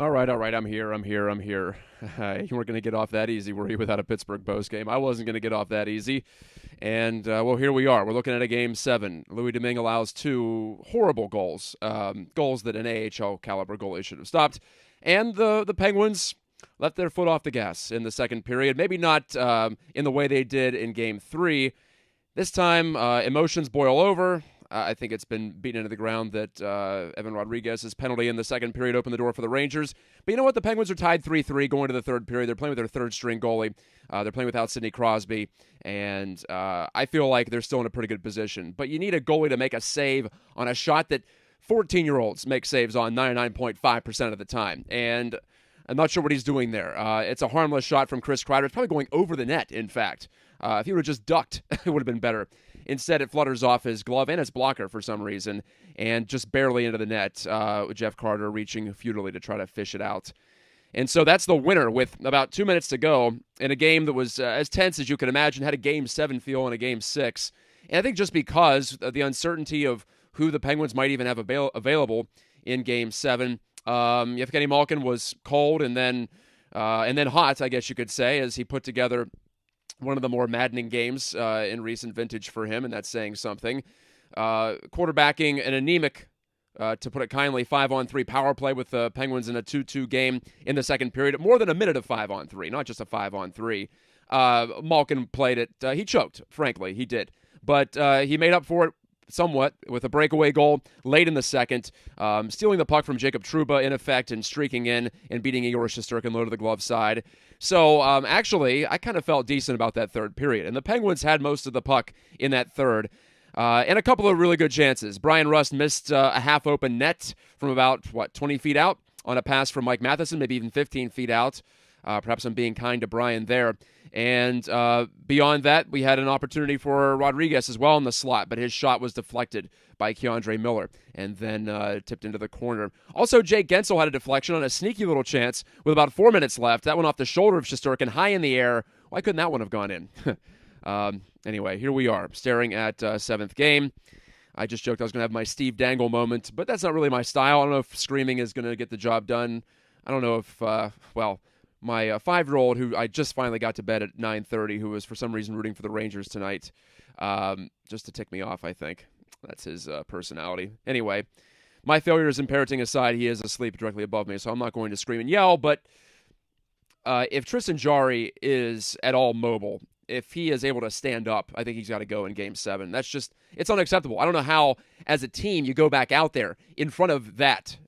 All right. I'm here. You weren't going to get off that easy, were you, without a Pittsburgh Postgame? I wasn't going to get off that easy. And, well, here we are. We're looking at a Game 7. Louis Domingue allows two horrible goals, goals that an AHL-caliber goalie should have stopped. And the Penguins left their foot off the gas in the second period. Maybe not in the way they did in Game 3. This time, emotions boil over. I think it's been beaten into the ground that Evan Rodriguez's penalty in the second period opened the door for the Rangers. But you know what? The Penguins are tied 3-3 going to the third period. They're playing with their third-string goalie. They're playing without Sidney Crosby. And I feel like they're still in a pretty good position. But you need a goalie to make a save on a shot that 14-year-olds make saves on 99.5% of the time. And I'm not sure what he's doing there. It's a harmless shot from Chris Kreider. It's probably going over the net, in fact. If he would have just ducked, it would have been better. Instead, it flutters off his glove and his blocker for some reason, and just barely into the net, with Jeff Carter reaching futilely to try to fish it out. And so that's the winner with about 2 minutes to go in a game that was as tense as you could imagine, had a Game 7 feel in a Game 6. And I think just because of the uncertainty of who the Penguins might even have available in Game 7, Evgeny Malkin was cold and then hot, I guess you could say, as he put together one of the more maddening games in recent vintage for him, and that's saying something. Quarterbacking an anemic, to put it kindly, 5-on-3 power play with the Penguins in a 2-2 game in the second period. More than a minute of 5-on-3, not just a 5-on-3. Malkin played it. He choked, frankly. He did. But he made up for it somewhat with a breakaway goal late in the second, stealing the puck from Jacob Trouba in effect and streaking in and beating Igor Shesterkin low to the glove side. So actually, I kind of felt decent about that third period. And the Penguins had most of the puck in that third. And a couple of really good chances. Brian Rust missed a half-open net from about, 20 feet out on a pass from Mike Matheson, maybe even 15 feet out. Perhaps I'm being kind to Brian there. And beyond that, we had an opportunity for Rodriguez as well in the slot, but his shot was deflected by Keandre Miller and then tipped into the corner. Also, Jake Gensel had a deflection on a sneaky little chance with about 4 minutes left. That went off the shoulder of Shesterkin, high in the air. Why couldn't that one have gone in? Anyway, here we are, staring at seventh game. I just joked I was going to have my Steve Dangle moment, but that's not really my style. I don't know if screaming is going to get the job done. I don't know if, my 5-year-old, who I just finally got to bed at 9:30, who was for some reason rooting for the Rangers tonight, just to tick me off, I think. That's his personality. Anyway, my failures in parenting aside, he is asleep directly above me, so I'm not going to scream and yell, but if Tristan Jarry is at all mobile, if he is able to stand up, I think he's got to go in Game 7. That's just, it's unacceptable. I don't know how, as a team, you go back out there in front of that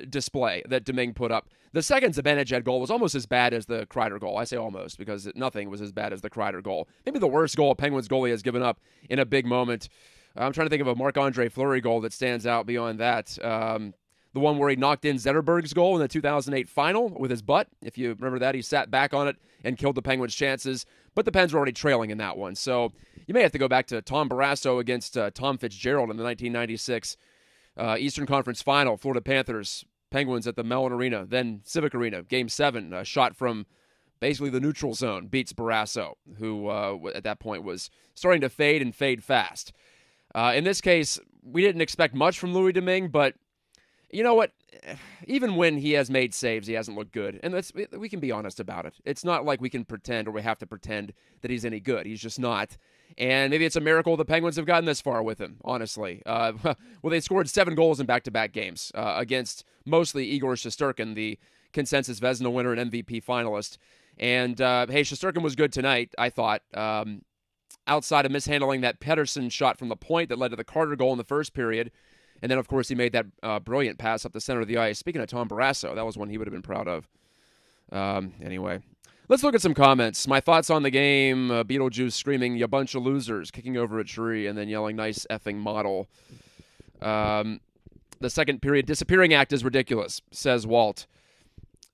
display that Domingue put up. The second Zibanejad goal was almost as bad as the Kreider goal. I say almost because nothing was as bad as the Kreider goal. Maybe the worst goal a Penguins goalie has given up in a big moment. I'm trying to think of a Marc-Andre Fleury goal that stands out beyond that. The one where he knocked in Zetterberg's goal in the 2008 final with his butt. If you remember that, he sat back on it and killed the Penguins' chances. But the Pens were already trailing in that one. So you may have to go back to Tom Barrasso against Tom Fitzgerald in the 1996 Eastern Conference Final. Florida Panthers, Penguins at the Mellon Arena, then Civic Arena. Game 7, a shot from basically the neutral zone, beats Barrasso, who at that point was starting to fade and fade fast. In this case, we didn't expect much from Louis Domingue, but you know what? Even when he has made saves, he hasn't looked good. And we can be honest about it. It's not like we can pretend or we have to pretend that he's any good. He's just not. And maybe it's a miracle the Penguins have gotten this far with him, honestly. Well, they scored 7 goals in back-to-back games against mostly Igor Shesterkin, the consensus Vezina winner and MVP finalist. And, hey, Shesterkin was good tonight, I thought. Outside of mishandling that Pettersson shot from the point that led to the Carter goal in the first period. And then, of course, he made that brilliant pass up the center of the ice. Speaking of Tom Barrasso, that was one he would have been proud of. Anyway, let's look at some comments. My thoughts on the game, Beetlejuice screaming, "You bunch of losers," kicking over a tree, and then yelling, "Nice effing model." The second period disappearing act is ridiculous, says Walt.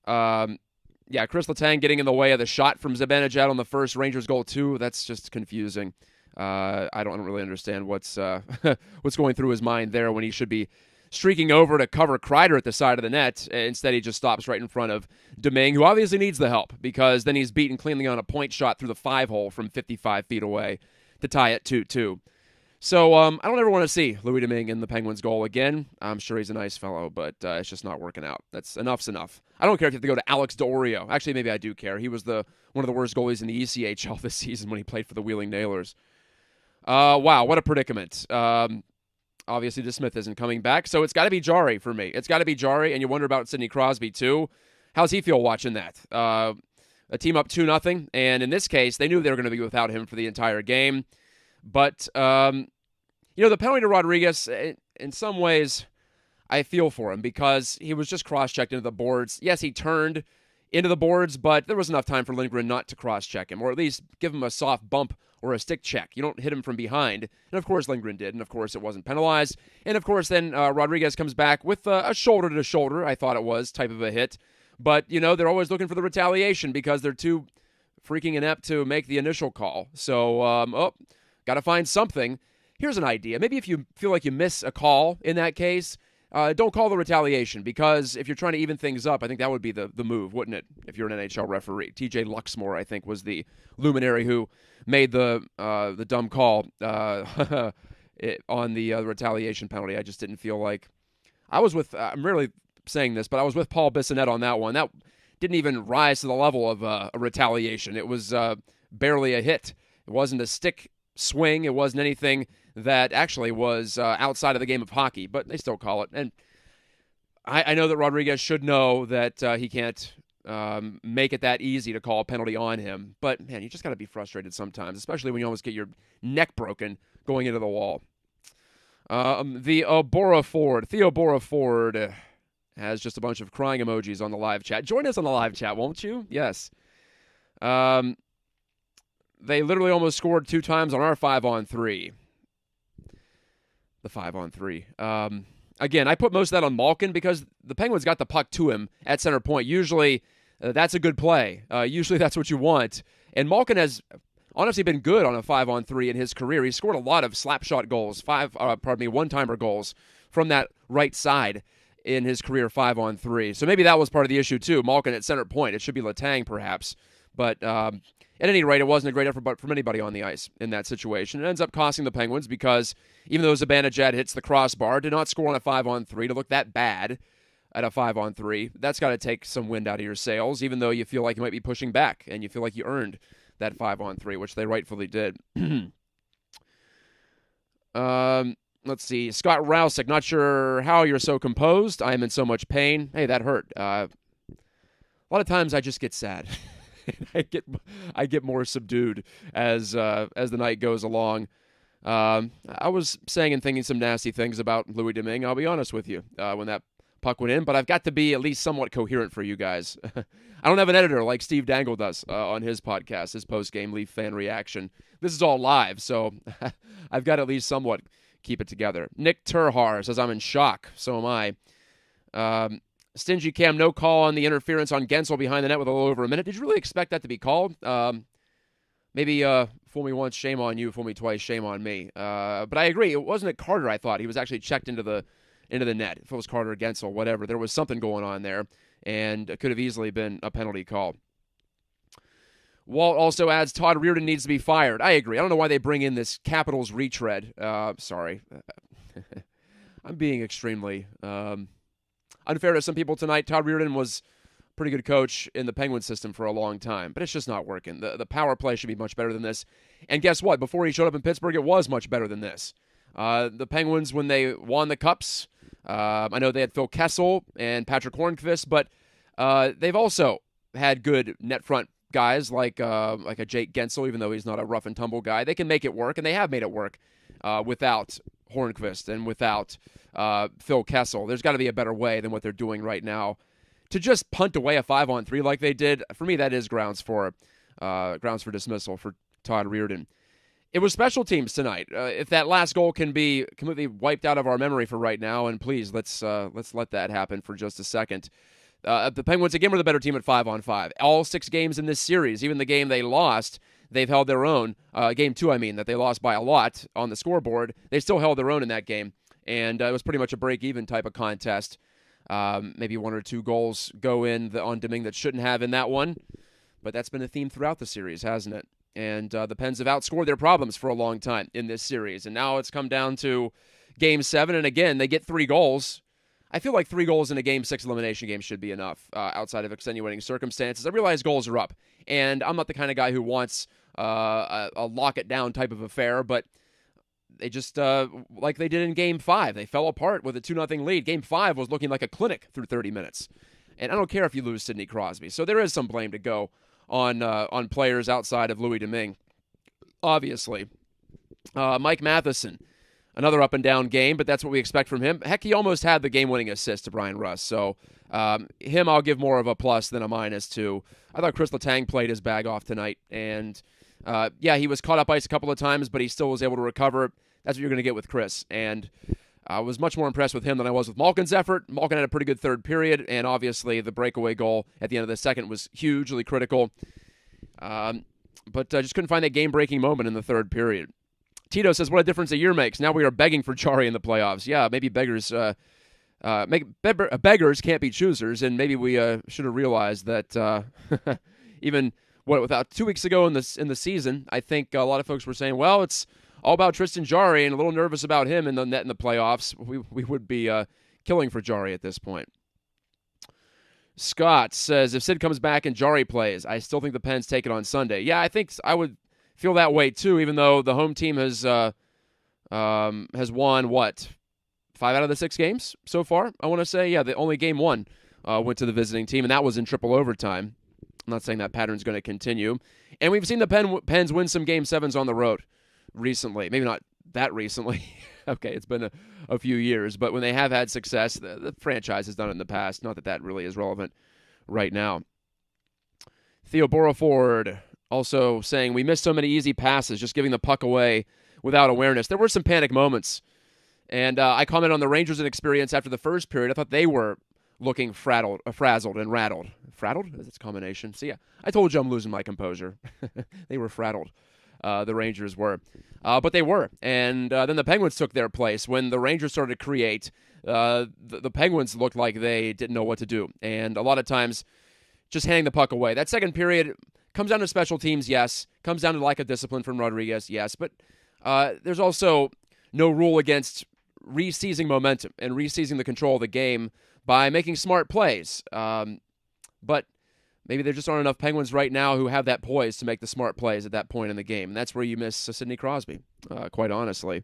Yeah, Chris Letang getting in the way of the shot from Zibanejad on the first Rangers goal, too. That's just confusing. I don't really understand what's going through his mind there when he should be streaking over to cover Kreider at the side of the net. Instead, he just stops right in front of Domingue, who obviously needs the help because then he's beaten cleanly on a point shot through the 5-hole from 55 feet away to tie it 2-2. So I don't ever want to see Louis Domingue in the Penguins' goal again. I'm sure he's a nice fellow, but it's just not working out. Enough's enough. I don't care if you have to go to Alex D'Orio. Actually, maybe I do care. He was one of the worst goalies in the ECHL this season when he played for the Wheeling Nailers. Wow, what a predicament. Obviously, DeSmith isn't coming back, so it's got to be Jarry for me. It's got to be Jarry, and you wonder about Sidney Crosby, too. How's he feel watching that? A team up 2-0, and in this case, they knew they were going to be without him for the entire game. But, the penalty to Rodriguez, in some ways, I feel for him because he was just cross-checked into the boards. Yes, he turned into the boards, but there was enough time for Lindgren not to cross-check him, or at least give him a soft bump or a stick check. You don't hit him from behind. And, of course, Lindgren did, and, of course, it wasn't penalized. And, of course, then Rodriguez comes back with a shoulder-to-shoulder, I thought it was, type of a hit. But, they're always looking for the retaliation because they're too freaking inept to make the initial call. So, got to find something. Here's an idea. Maybe if you feel like you miss a call in that case, don't call the retaliation because if you're trying to even things up, I think that would be the move, wouldn't it, if you're an NHL referee? TJ Luxmore, I think, was the luminary who made the dumb call on the retaliation penalty. I just didn't feel like I was with I'm rarely saying this, but I was with Paul Bissonnette on that one. That didn't even rise to the level of a retaliation. It was barely a hit. It wasn't a stick swing. It wasn't anything that actually was outside of the game of hockey, but they still call it. And I know that Rodriguez should know that he can't make it that easy to call a penalty on him. But, man, you just got to be frustrated sometimes, especially when you almost get your neck broken going into the wall. Theo Bora Ford has just a bunch of crying emojis on the live chat. Join us on the live chat, won't you? Yes. They literally almost scored 2 times on our 5-on-3. The 5-on-3. Again, I put most of that on Malkin because the Penguins got the puck to him at center point. Usually, that's a good play. Usually, that's what you want. And Malkin has honestly been good on a 5-on-3 in his career. He scored a lot of slapshot goals, one-timer goals from that right side in his career 5-on-3. So maybe that was part of the issue too. Malkin at center point. It should be Letang perhaps. But at any rate, it wasn't a great effort from anybody on the ice in that situation. It ends up costing the Penguins because even though Zibanejad hits the crossbar, did not score on a 5-on-3 to look that bad at a 5-on-3. That's got to take some wind out of your sails, even though you feel like you might be pushing back and you feel like you earned that 5-on-3, which they rightfully did. Let's see. Scott Rousick, not sure how you're so composed. I am in so much pain. Hey, that hurt. A lot of times I just get sad. I get more subdued as the night goes along. I was saying and thinking some nasty things about Louis Domingue, I'll be honest with you, when that puck went in, but I've got to be at least somewhat coherent for you guys. I don't have an editor like Steve Dangle does on his podcast, his post-game Leaf fan reaction. This is all live, so I've got to at least somewhat keep it together. Nick Turhar says, I'm in shock. So am I. Stingy Cam, no call on the interference on Gensel behind the net with a little over a minute. Did you really expect that to be called? Maybe fool me once, shame on you. Fool me twice, shame on me. But I agree. It wasn't Carter, I thought. He was actually checked into the net. If it was Carter or Gensel, whatever. There was something going on there, and it could have easily been a penalty call. Walt also adds, Todd Reardon needs to be fired. I agree. I don't know why they bring in this Capitals retread. Sorry. I'm being extremely unfair to some people tonight. Todd Reardon was a pretty good coach in the Penguin system for a long time, but it's just not working. The power play should be much better than this. And guess what? Before he showed up in Pittsburgh, it was much better than this. The Penguins, when they won the Cups, I know they had Phil Kessel and Patrick Hornqvist, but they've also had good net front guys like a Jake Gensel, even though he's not a rough and tumble guy. They can make it work, and they have made it work without Hornqvist and without Phil Kessel. There's got to be a better way than what they're doing right now. To just punt away a 5-on-3 like they did, for me, that is grounds for dismissal for Todd Reardon. It was special teams tonight. If that last goal can be completely wiped out of our memory for right now, and please, let's let that happen for just a second. The Penguins, again, were the better team at 5-on-5. All 6 games in this series, even the game they lost, they've held their own. Game 2, that they lost by a lot on the scoreboard. They still held their own in that game, and it was pretty much a break-even type of contest. Maybe 1 or 2 goals go in on Domingue that shouldn't have in that one, but that's been a theme throughout the series, hasn't it? And the Pens have outscored their problems for a long time in this series. And now it's come down to Game 7. And again, they get 3 goals. I feel like 3 goals in a Game 6 elimination game should be enough outside of extenuating circumstances. I realize goals are up. And I'm not the kind of guy who wants a lock-it-down type of affair. But they just, like they did in Game 5, they fell apart with a 2-0 lead. Game 5 was looking like a clinic through 30 minutes. And I don't care if you lose Sidney Crosby. So there is some blame to go on players outside of Louis Domingue, obviously. Mike Matheson, another up-and-down game, but that's what we expect from him. Heck, he almost had the game-winning assist to Brian Russ, so him I'll give more of a plus than a minus to. I thought Chris Letang played his bag off tonight, and he was caught up ice a couple of times, but he still was able to recover. That's what you're going to get with Chris, and I was much more impressed with him than I was with Malkin's effort. Malkin had a pretty good third period, and obviously the breakaway goal at the end of the second was hugely critical. But I just couldn't find that game-breaking moment in the third period. Tito says, what a difference a year makes. Now we are begging for Jarry in the playoffs. Yeah, maybe beggars can't be choosers, and maybe we should have realized that even without 2 weeks ago in the season, I think a lot of folks were saying, well, it's all about Tristan Jarry, and a little nervous about him in the net in the playoffs. We would be killing for Jarry at this point. Scott says, if Sid comes back and Jarry plays, I still think the Pens take it on Sunday. Yeah, I think I would feel that way too, even though the home team has won, 5 out of the 6 games so far? I want to say, yeah, the only game 1 went to the visiting team, and that was in triple overtime. I'm not saying that pattern's going to continue. And we've seen the Pens win some Game 7s on the road recently. Maybe not that recently. Okay, it's been a few years. But when they have had success, the franchise has done it in the past. Not that that really is relevant right now. Theo Boraford also saying, we missed so many easy passes, just giving the puck away without awareness. There were some panic moments. And I commented on the Rangers' experience after the first period. I thought they were looking frazzled and rattled. Frazzled? That's a combination. See, yeah, I told you I'm losing my composure. They were frazzled. The Rangers were. But they were. And then the Penguins took their place. When the Rangers started to create, the Penguins looked like they didn't know what to do. And a lot of times, just handing the puck away. That second period comes down to special teams, yes. Comes down to lack of discipline from Rodriguez, yes. But there's also no rule against re-seizing momentum and re-seizing the control of the game by making smart plays. But maybe there just aren't enough Penguins right now who have that poise to make the smart plays at that point in the game. And that's where you miss Sidney Crosby, quite honestly.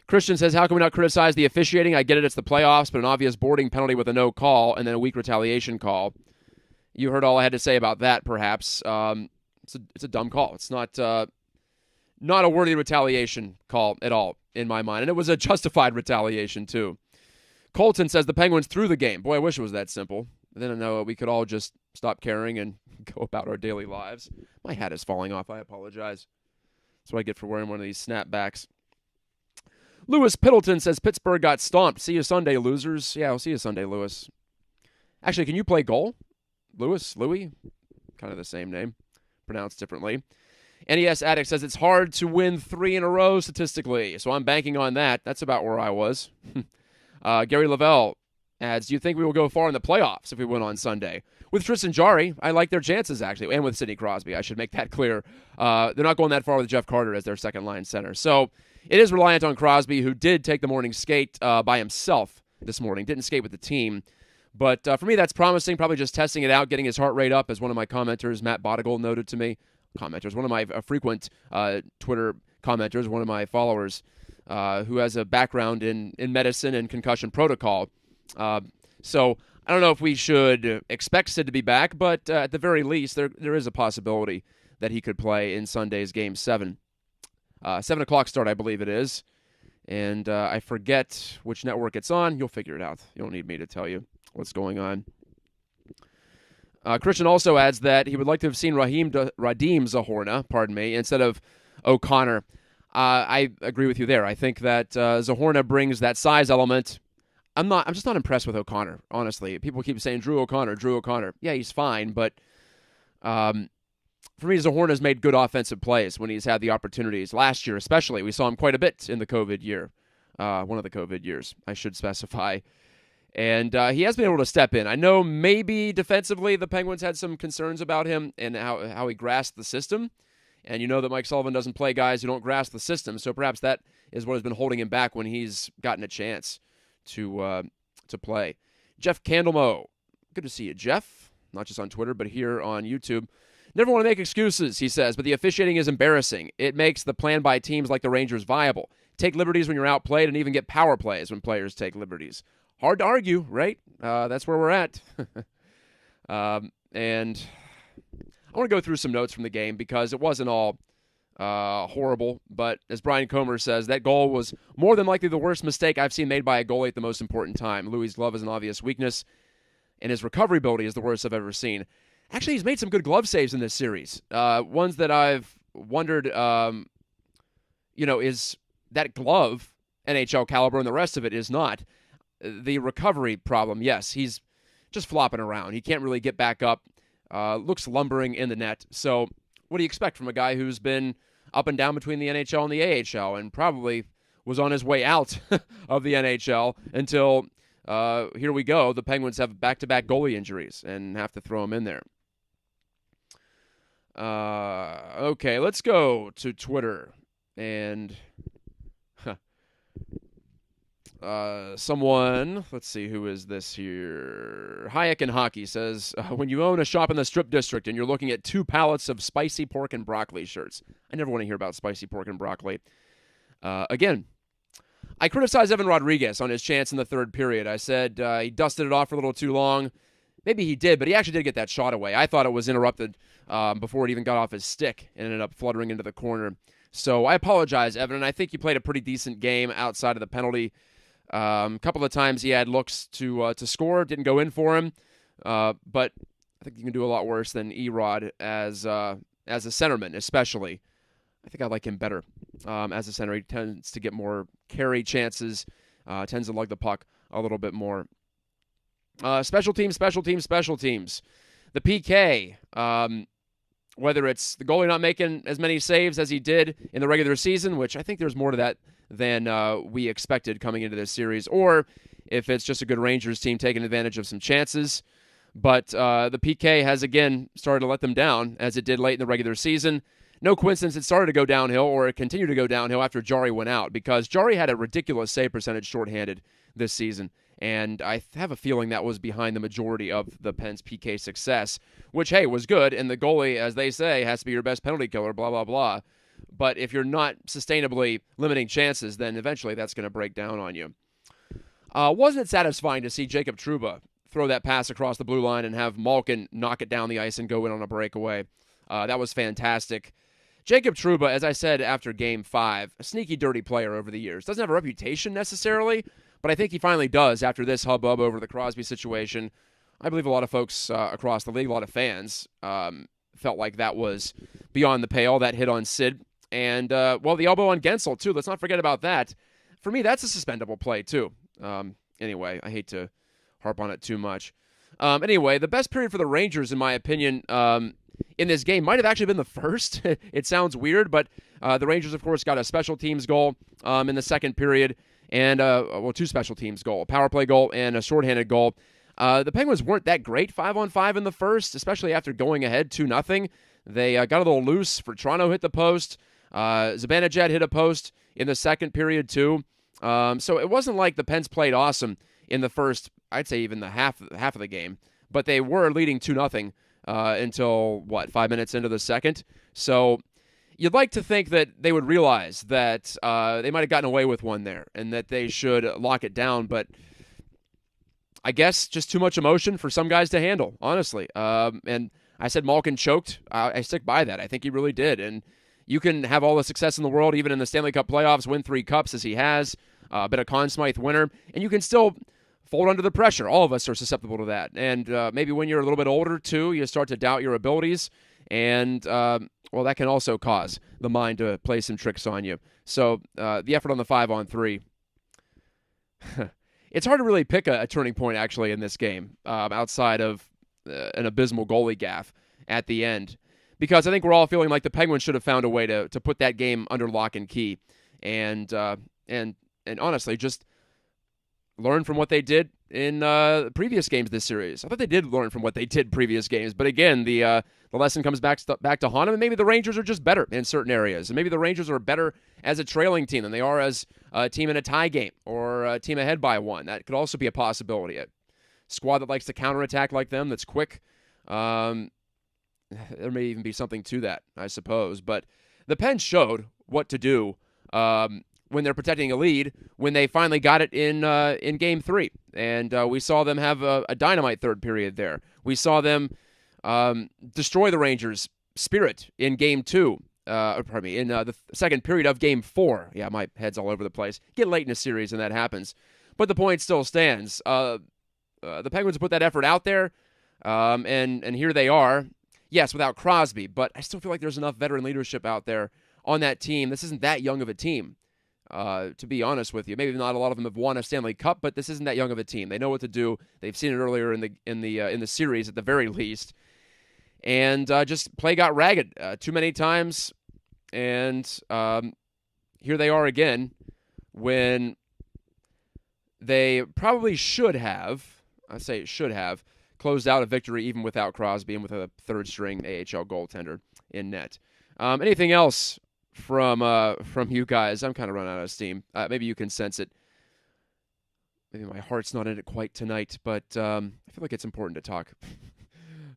Christian says, how can we not criticize the officiating? I get it, it's the playoffs, but an obvious boarding penalty with a no call and then a weak retaliation call. You heard all I had to say about that, perhaps. It's a dumb call. It's not a worthy retaliation call at all, in my mind. And it was a justified retaliation, too. Colton says the Penguins threw the game. Boy, I wish it was that simple. Then I know we could all just stop caring and go about our daily lives. My hat is falling off. I apologize. That's what I get for wearing one of these snapbacks. Louis Piddleton says Pittsburgh got stomped. See you Sunday, losers. Yeah, I'll see you Sunday, Louis. Actually, can you play goal? Louis? Kind of the same name, pronounced differently. NES Addict says it's hard to win 3 in a row statistically, so I'm banking on that. That's about where I was. Gary Lavelle adds, do you think we will go far in the playoffs if we win on Sunday? With Tristan Jarry, I like their chances, actually, and with Sidney Crosby. I should make that clear. They're not going that far with Jeff Carter as their second-line center. So it is reliant on Crosby, who did take the morning skate by himself this morning, didn't skate with the team. But for me, that's promising, probably just testing it out, getting his heart rate up, as one of my commenters, Matt Bodigal, noted to me. Commenters, one of my frequent Twitter commenters, one of my followers, who has a background in medicine and concussion protocol. So I don't know if we should expect Sid to be back, but at the very least, there is a possibility that he could play in Sunday's Game 7. 7 o'clock start, I believe it is. And I forget which network it's on. You'll figure it out. You don't need me to tell you what's going on. Christian also adds that he would like to have seen Radim Zohorna, instead of O'Connor. I agree with you there. I think that Zohorna brings that size element. I'm just not impressed with O'Connor, honestly. People keep saying Drew O'Connor. Yeah, he's fine, but for me, Zohorna's made good offensive plays when he's had the opportunities. Last year, especially, we saw him quite a bit in the COVID year. One of the COVID years, I should specify. And he has been able to step in. I know maybe defensively the Penguins had some concerns about him and how he grasped the system. And you know that Mike Sullivan doesn't play guys who don't grasp the system, so perhaps that is what has been holding him back when he's gotten a chance to play. Jeff Candlemo, good to see you, Jeff. Not just on Twitter, but here on YouTube. Never want to make excuses, he says, but the officiating is embarrassing. It makes the plan by teams like the Rangers viable. Take liberties when you're outplayed and even get power plays when players take liberties. Hard to argue, right? That's where we're at. And I want to go through some notes from the game because it wasn't all horrible. But as Brian Comer says, that goal was more than likely the worst mistake I've seen made by a goalie at the most important time. Louis' glove is an obvious weakness, and his recovery ability is the worst I've ever seen. Actually, he's made some good glove saves in this series. Ones that I've wondered, is that glove NHL caliber and the rest of it is not. The recovery problem, yes, he's just flopping around. He can't really get back up. Looks lumbering in the net. So what do you expect from a guy who's been up and down between the NHL and the AHL and probably was on his way out of the NHL until, here we go, the Penguins have back-to-back goalie injuries and have to throw him in there. Okay, let's go to Twitter. And someone, let's see, who is this here? Hayek and Hockey says, when you own a shop in the Strip District and you're looking at 2 pallets of spicy pork and broccoli shirts. I never want to hear about spicy pork and broccoli. Again, I criticized Evan Rodriguez on his chance in the third period. I said he dusted it off for a little too long. Maybe he did, but he actually did get that shot away. I thought it was interrupted before it even got off his stick and ended up fluttering into the corner. So I apologize, Evan, and I think you played a pretty decent game outside of the penalty. A couple of times he had looks to score, didn't go in for him, but I think you can do a lot worse than Erod as a centerman, especially. I think I like him better as a center. He tends to get more carry chances, tends to lug the puck a little bit more. Special teams. The PK, whether it's the goalie not making as many saves as he did in the regular season, which I think there's more to that than we expected coming into this series, or if it's just a good Rangers team taking advantage of some chances. But the PK has, again, started to let them down, as it did late in the regular season. No coincidence it started to go downhill, or it continued to go downhill after Jarry went out, because Jarry had a ridiculous save percentage shorthanded this season. And I have a feeling that was behind the majority of the Pens' PK success, which, hey, was good. And the goalie, as they say, has to be your best penalty killer, blah, blah, blah. But if you're not sustainably limiting chances, then eventually that's going to break down on you. Wasn't it satisfying to see Jacob Trouba throw that pass across the blue line and have Malkin knock it down the ice and go in on a breakaway? That was fantastic. Jacob Trouba, as I said after Game 5, a sneaky, dirty player over the years. Doesn't have a reputation necessarily, but I think he finally does after this hubbub over the Crosby situation. I believe a lot of folks across the league, a lot of fans, felt like that was beyond the pale, that hit on Sid. And, the elbow on Gensel, too. Let's not forget about that. For me, that's a suspendable play, too. Anyway, I hate to harp on it too much. Anyway, the best period for the Rangers, in my opinion, in this game might have actually been the first. It sounds weird, but the Rangers, of course, got a special teams goal in the second period. And, 2 special teams goal, a power play goal and a shorthanded goal. The Penguins weren't that great 5-on-5 in the first, especially after going ahead 2-0. They got a little loose. For Toronto hit the post. Zibanejad hit a post in the second period, too. So it wasn't like the Pens played awesome in the first, I'd say even the half of the game. But they were leading 2-0 until, 5 minutes into the second. So you'd like to think that they would realize that they might have gotten away with one there and that they should lock it down, but I guess just too much emotion for some guys to handle, honestly. And I said Malkin choked. I stick by that. I think he really did. And you can have all the success in the world, even in the Stanley Cup playoffs, win 3 cups as he has, been a Conn Smythe winner, and you can still fold under the pressure. All of us are susceptible to that. And maybe when you're a little bit older, too, you start to doubt your abilities. And, that can also cause the mind to play some tricks on you. So the effort on the 5-on-3, it's hard to really pick a turning point, actually, in this game, outside of an abysmal goalie gaffe at the end. Because I think we're all feeling like the Penguins should have found a way to put that game under lock and key. And honestly, just learn from what they did in previous games this series. I thought they did learn from what they did previous games, but again, the lesson comes back to haunt them, and maybe the Rangers are just better in certain areas, and maybe the Rangers are better as a trailing team than they are as a team in a tie game or a team ahead by one. That could also be a possibility. A squad that likes to counterattack like them, that's quick. There may even be something to that, I suppose. But the Pens showed what to do when they're protecting a lead when they finally got it in Game 3. And we saw them have a dynamite third period there. We saw them destroy the Rangers' spirit in Game 2. In the second period of Game 4. Yeah, my head's all over the place. Get late in a series and that happens. But the point still stands. The Penguins put that effort out there, and here they are. Yes, without Crosby, but I still feel like there's enough veteran leadership out there on that team. This isn't that young of a team, to be honest with you. Maybe not a lot of them have won a Stanley Cup, but this isn't that young of a team. They know what to do. They've seen it earlier in the series at the very least, and just play got ragged too many times. And here they are again when they probably should have. I say should have. Closed out a victory even without Crosby and with a third-string AHL goaltender in net. Anything else from you guys? I'm kind of running out of steam. Maybe you can sense it. Maybe my heart's not in it quite tonight, but I feel like it's important to talk.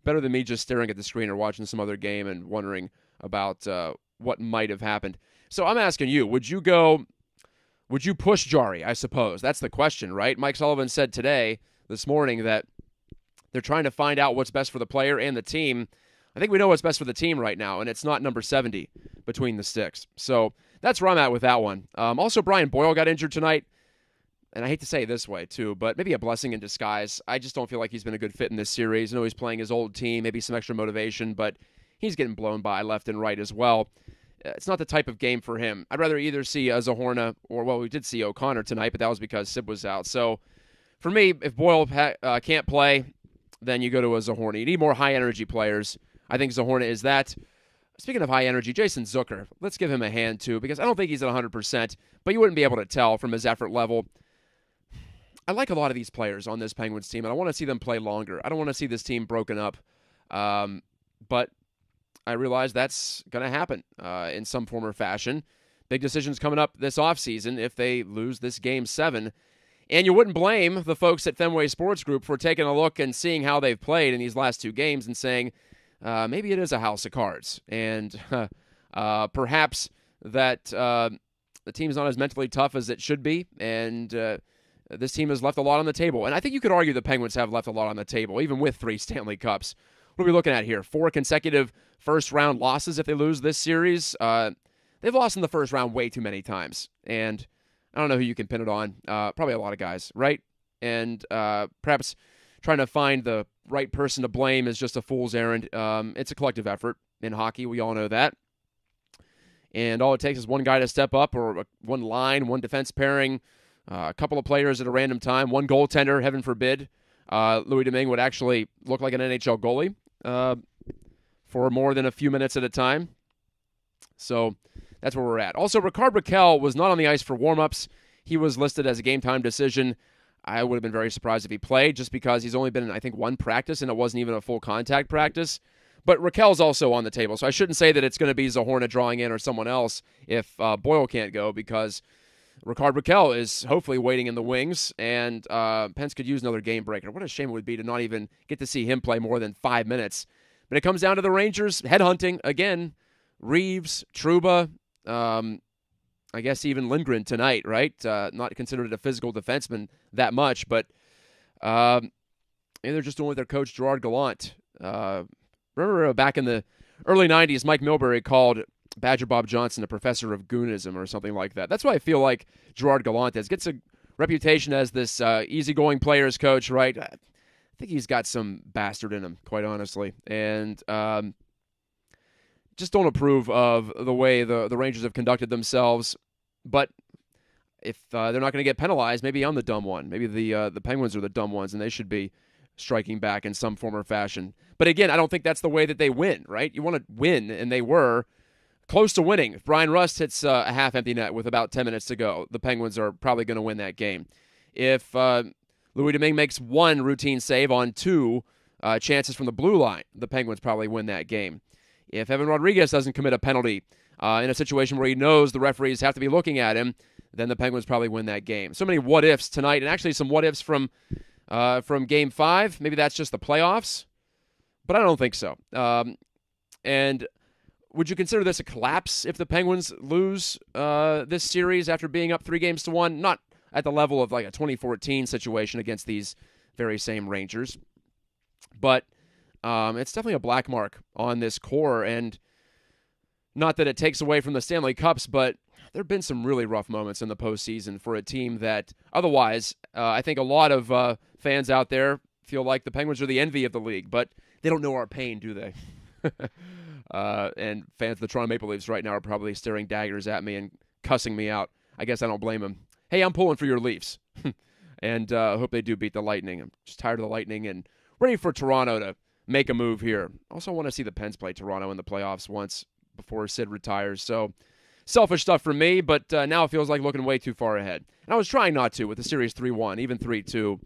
Better than me just staring at the screen or watching some other game and wondering about what might have happened. So I'm asking you, would you push Jarry, I suppose? That's the question, right? Mike Sullivan said this morning, that they're trying to find out what's best for the player and the team. I think we know what's best for the team right now, and it's not number 70 between the sticks. So that's where I'm at with that one. Also, Brian Boyle got injured tonight, and I hate to say it this way, too, but maybe a blessing in disguise. I just don't feel like he's been a good fit in this series. I know he's playing his old team, maybe some extra motivation, but he's getting blown by left and right as well. It's not the type of game for him. I'd rather either see Zahorna or, well, we did see O'Connor tonight, but that was because Sib was out. So for me, if Boyle can't play, then you go to a Zahorna. You need more high-energy players. I think Zahorna is that. Speaking of high-energy, Jason Zucker, let's give him a hand, too, because I don't think he's at 100%, but you wouldn't be able to tell from his effort level. I like a lot of these players on this Penguins team, and I want to see them play longer. I don't want to see this team broken up, but I realize that's going to happen in some form or fashion. Big decisions coming up this offseason if they lose this Game 7. And you wouldn't blame the folks at Fenway Sports Group for taking a look and seeing how they've played in these last two games and saying, maybe it is a house of cards. And perhaps that the team's not as mentally tough as it should be. And this team has left a lot on the table. And I think you could argue the Penguins have left a lot on the table, even with 3 Stanley Cups. What are we looking at here? 4 consecutive first-round losses if they lose this series. They've lost in the first round way too many times. And I don't know who you can pin it on. Probably a lot of guys, right? And perhaps trying to find the right person to blame is just a fool's errand. It's a collective effort in hockey. We all know that. And all it takes is one guy to step up, or one line, one defense pairing, a couple of players at a random time, one goaltender, heaven forbid. Louis Domingue would actually look like an NHL goalie for more than a few minutes at a time. So that's where we're at. Also, Ricard Raquel was not on the ice for warm-ups. He was listed as a game-time decision. I would have been very surprised if he played, just because he's only been in, I think, one practice, and it wasn't even a full contact practice. But Raquel's also on the table, so I shouldn't say that it's going to be Zahorna drawing in or someone else if Boyle can't go, because Ricard Raquel is hopefully waiting in the wings, and Pence could use another game breaker. What a shame it would be to not even get to see him play more than 5 minutes. But it comes down to the Rangers headhunting again. Reeves, Trouba, I guess even Lindgren tonight, right? Not considered a physical defenseman that much, but they're just doing with their coach, Gerard Gallant. Remember back in the early 90s, Mike Milbury called Badger Bob Johnson a professor of goonism or something like that. That's why I feel like Gerard Gallant gets a reputation as this easygoing players coach, right? I think he's got some bastard in him, quite honestly. And just don't approve of the way the Rangers have conducted themselves. But if they're not going to get penalized, maybe I'm the dumb one. Maybe the Penguins are the dumb ones, and they should be striking back in some form or fashion. But again, I don't think that's the way that they win, right? You want to win, and they were close to winning. If Brian Rust hits a half-empty net with about 10 minutes to go, the Penguins are probably going to win that game. If Louis Domingue makes one routine save on two chances from the blue line, the Penguins probably win that game. If Evan Rodriguez doesn't commit a penalty in a situation where he knows the referees have to be looking at him, then the Penguins probably win that game. So many what-ifs tonight, and actually some what-ifs from Game 5. Maybe that's just the playoffs, but I don't think so. And would you consider this a collapse if the Penguins lose this series after being up 3-1? Not at the level of like a 2014 situation against these very same Rangers, but it's definitely a black mark on this core, and not that it takes away from the Stanley Cups, but there have been some really rough moments in the postseason for a team that otherwise, I think a lot of fans out there feel like the Penguins are the envy of the league, but they don't know our pain, do they? And fans of the Toronto Maple Leafs right now are probably staring daggers at me and cussing me out. I guess I don't blame them. Hey, I'm pulling for your Leafs, and I hope they do beat the Lightning. I'm just tired of the Lightning and ready for Toronto to make a move here. Also want to see the Pens play Toronto in the playoffs once before Sid retires. So selfish stuff for me, but now it feels like looking way too far ahead. And I was trying not to with the series 3-1, even 3-2.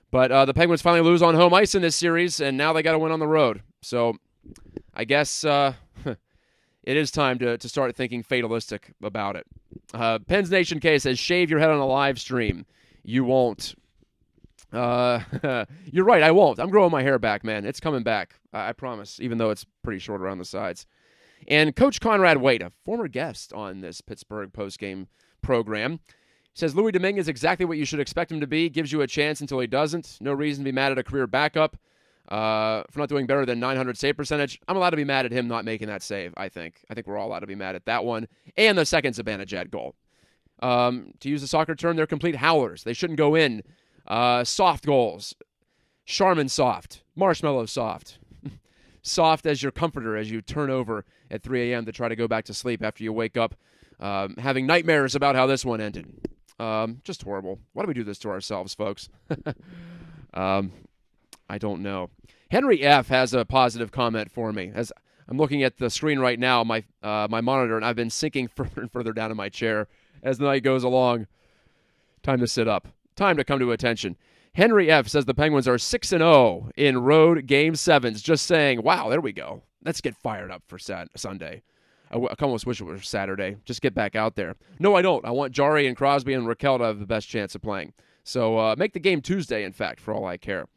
But the Penguins finally lose on home ice in this series, and now they got to win on the road. So I guess it is time to start thinking fatalistic about it. Pens Nation K says, shave your head on a live stream. You won't. You're right, I won't. I'm growing my hair back, man. It's coming back. I promise, even though it's pretty short around the sides. And Coach Conrad Waite, a former guest on this Pittsburgh Postgame program, says Louis Domingue is exactly what you should expect him to be. Gives you a chance until he doesn't. No reason to be mad at a career backup for not doing better than 900 save percentage. I'm allowed to be mad at him not making that save, I think. I think we're all allowed to be mad at that one. And the second Zibanejad goal. To use the soccer term, they're complete howlers. They shouldn't go in. Soft goals. Charmin soft. Marshmallow soft. Soft as your comforter as you turn over at 3 a.m. to try to go back to sleep after you wake up having nightmares about how this one ended. Just horrible. Why do we do this to ourselves, folks? I don't know. Henry F. has a positive comment for me. As I'm looking at the screen right now, my monitor, and I've been sinking further and further down in my chair as the night goes along. Time to sit up. Time to come to attention. Henry F. says the Penguins are 6-0 in road Game 7s. Just saying, wow, there we go. Let's get fired up for Sunday. I almost wish it was Saturday. Just get back out there. No, I don't. I want Jarry and Crosby and Raquel to have the best chance of playing. So make the game Tuesday, in fact, for all I care.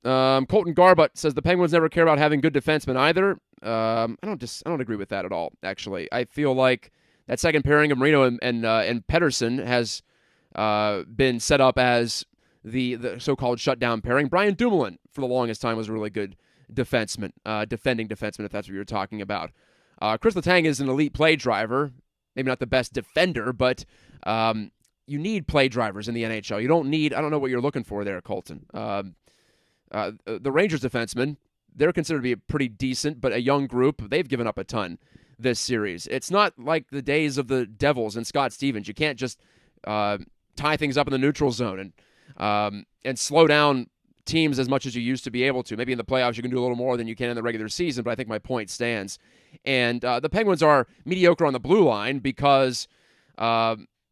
Colton Garbutt says the Penguins never care about having good defensemen either. I don't agree with that at all, actually. I feel like that second pairing of Marino and Pedersen has been set up as the so-called shutdown pairing. Brian Dumoulin, for the longest time, was a really good defenseman, defending defenseman, if that's what you're talking about. Chris Letang is an elite play driver. Maybe not the best defender, but you need play drivers in the NHL. You don't need, I don't know what you're looking for there, Colton. The Rangers defensemen, they're considered to be pretty decent, but a young group. They've given up a ton this series. It's not like the days of the Devils and Scott Stevens. You can't just tie things up in the neutral zone and slow down teams as much as you used to be able to. Maybe in the playoffs you can do a little more than you can in the regular season, but I think my point stands. And the Penguins are mediocre on the blue line because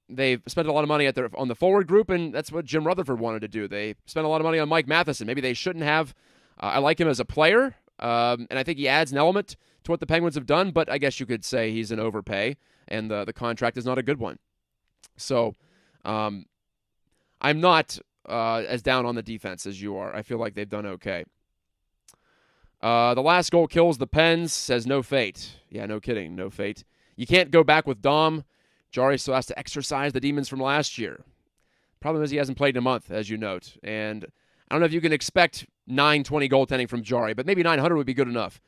they've spent a lot of money on the forward group, and that's what Jim Rutherford wanted to do. They spent a lot of money on Mike Matheson. Maybe they shouldn't have. I like him as a player, and I think he adds an element to what the Penguins have done, but I guess you could say he's an overpay, and the contract is not a good one. So I'm not as down on the defense as you are. I feel like they've done okay. The last goal kills the Pens, says no fate. Yeah, no kidding, no fate. You can't go back with Dom. Jarry still has to exercise the demons from last year. Problem is he hasn't played in a month, as you note. And I don't know if you can expect 920 goaltending from Jarry, but maybe 900 would be good enough.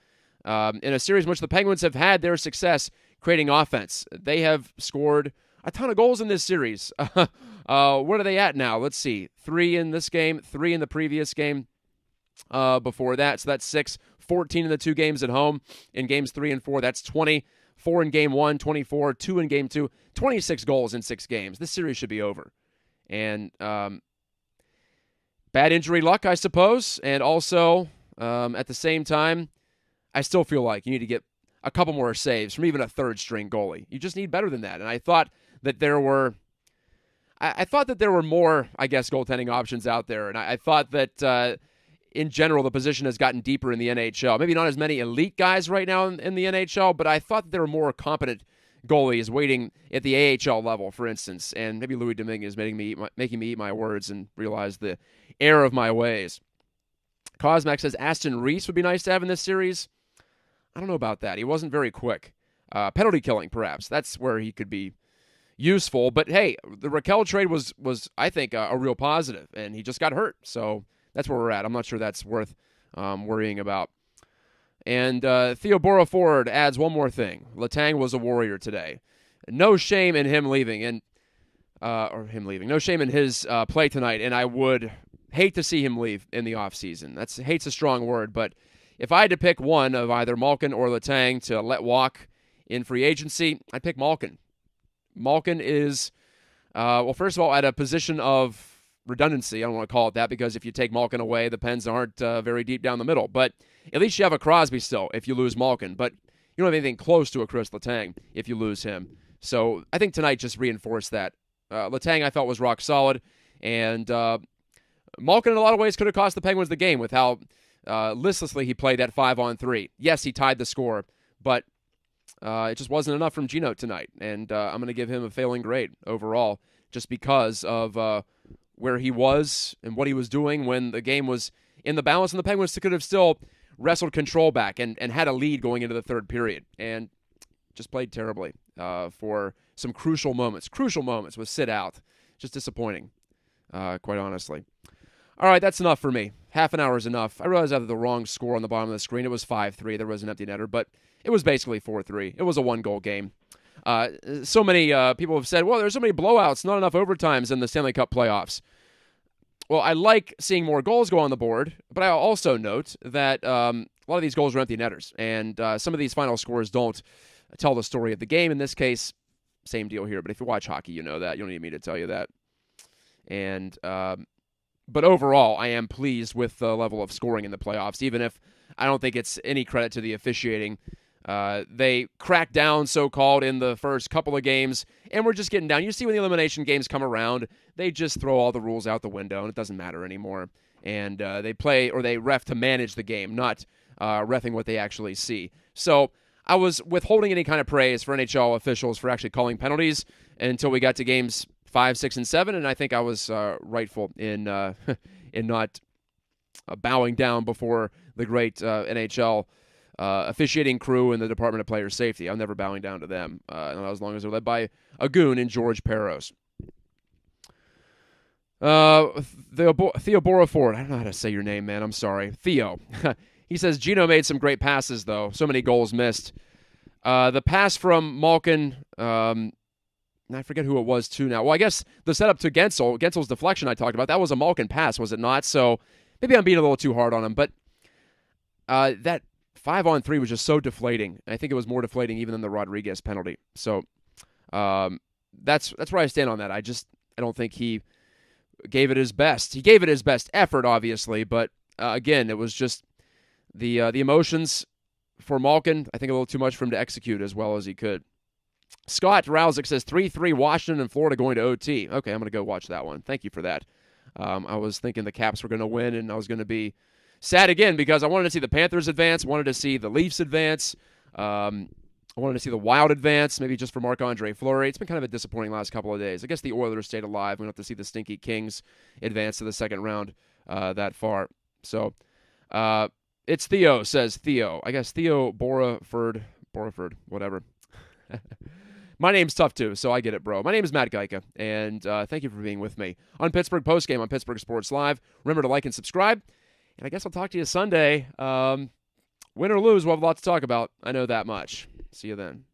In a series in which the Penguins have had their success creating offense, they have scored a ton of goals in this series. What are they at now? Let's see. 3 in this game, 3 in the previous game before that. So that's 6, 14 in the 2 games at home. In games 3 and 4, that's 20. 4 in game 1, 24, 2 in game 2, 26 goals in 6 games. This series should be over. And bad injury luck, I suppose. And also, at the same time, I still feel like you need to get a couple more saves from even a third-string goalie. You just need better than that. And I thought that there were, I thought that there were more, I guess, goaltending options out there, and I thought that in general the position has gotten deeper in the NHL. Maybe not as many elite guys right now in the NHL, but I thought that there were more competent goalies waiting at the AHL level, for instance, and maybe Louis Domingue is making me eat my words and realize the error of my ways. Cosmac says Aston Reese would be nice to have in this series. I don't know about that. He wasn't very quick. Penalty killing, perhaps. That's where he could be useful. But hey, the Raquel trade was I think, a real positive, and he just got hurt. So that's where we're at. I'm not sure that's worth worrying about. And Theo Boraford adds one more thing. Letang was a warrior today. No shame in him leaving, No shame in his play tonight, and I would hate to see him leave in the offseason. Hate's a strong word, but if I had to pick one of either Malkin or Letang to let walk in free agency, I'd pick Malkin. Malkin is, first of all, at a position of redundancy. I don't want to call it that because if you take Malkin away, the Pens aren't very deep down the middle. But at least you have a Crosby still if you lose Malkin. But you don't have anything close to a Chris Letang if you lose him. So I think tonight just reinforced that. Letang, I felt, was rock solid. And Malkin, in a lot of ways, could have cost the Penguins the game with how listlessly he played that 5-on-3. Yes, he tied the score, but it just wasn't enough from Gino tonight. And I'm going to give him a failing grade overall just because of where he was and what he was doing when the game was in the balance, and the Penguins could have still wrestled control back and had a lead going into the third period, and just played terribly for some crucial moments. Crucial moments with sit out. Just disappointing, quite honestly. All right, that's enough for me. Half an hour is enough. I realized I had the wrong score on the bottom of the screen. It was 5-3. There was an empty netter, but it was basically 4-3. It was a one-goal game. So many people have said, well, there's so many blowouts, not enough overtimes in the Stanley Cup playoffs. Well, I like seeing more goals go on the board, but I also note that a lot of these goals are empty netters, and some of these final scores don't tell the story of the game. In this case, same deal here, but if you watch hockey, you know that. You don't need me to tell you that. And but overall, I am pleased with the level of scoring in the playoffs, even if I don't think it's any credit to the officiating. They cracked down, so-called, in the first couple of games, and we're just getting down. You see when the elimination games come around, they just throw all the rules out the window, and it doesn't matter anymore. And they play, or they ref to manage the game, not reffing what they actually see. So I was withholding any kind of praise for NHL officials for actually calling penalties until we got to games 5, 6, and 7, and I think I was rightful in not bowing down before the great NHL officiating crew and the Department of Player Safety. I'm never bowing down to them, as long as they're led by a goon in George Peros. Theo Boraford, I don't know how to say your name, man. I'm sorry. Theo. He says, Gino made some great passes, though. So many goals missed. The pass from Malkin, I forget who it was to now. Well, I guess the setup to Gensel's deflection I talked about, that was a Malkin pass, was it not? So maybe I'm being a little too hard on him, but that 5-on-3 was just so deflating. I think it was more deflating even than the Rodriguez penalty. So that's where I stand on that. I don't think he gave it his best. He gave it his best effort, obviously, but again, it was just the emotions for Malkin. I think a little too much for him to execute as well as he could. Scott Rousick says 3-3 Washington and Florida going to OT. Okay, I'm going to go watch that one. Thank you for that. I was thinking the Caps were going to win, and I was going to be sad again because I wanted to see the Panthers advance, wanted to see the Leafs advance, I wanted to see the Wild advance, maybe just for Marc-Andre Fleury. It's been kind of a disappointing last couple of days. I guess the Oilers stayed alive. We don't have to see the stinky Kings advance to the second round that far. So it's Theo, says Theo. I guess Theo Boraford, whatever. My name's tough too, so I get it, bro. My name is Matt Gajtka, and thank you for being with me on Pittsburgh Postgame on Pittsburgh Sports Live. Remember to like and subscribe, and I guess I'll talk to you Sunday. Win or lose, we'll have a lot to talk about. I know that much. See you then.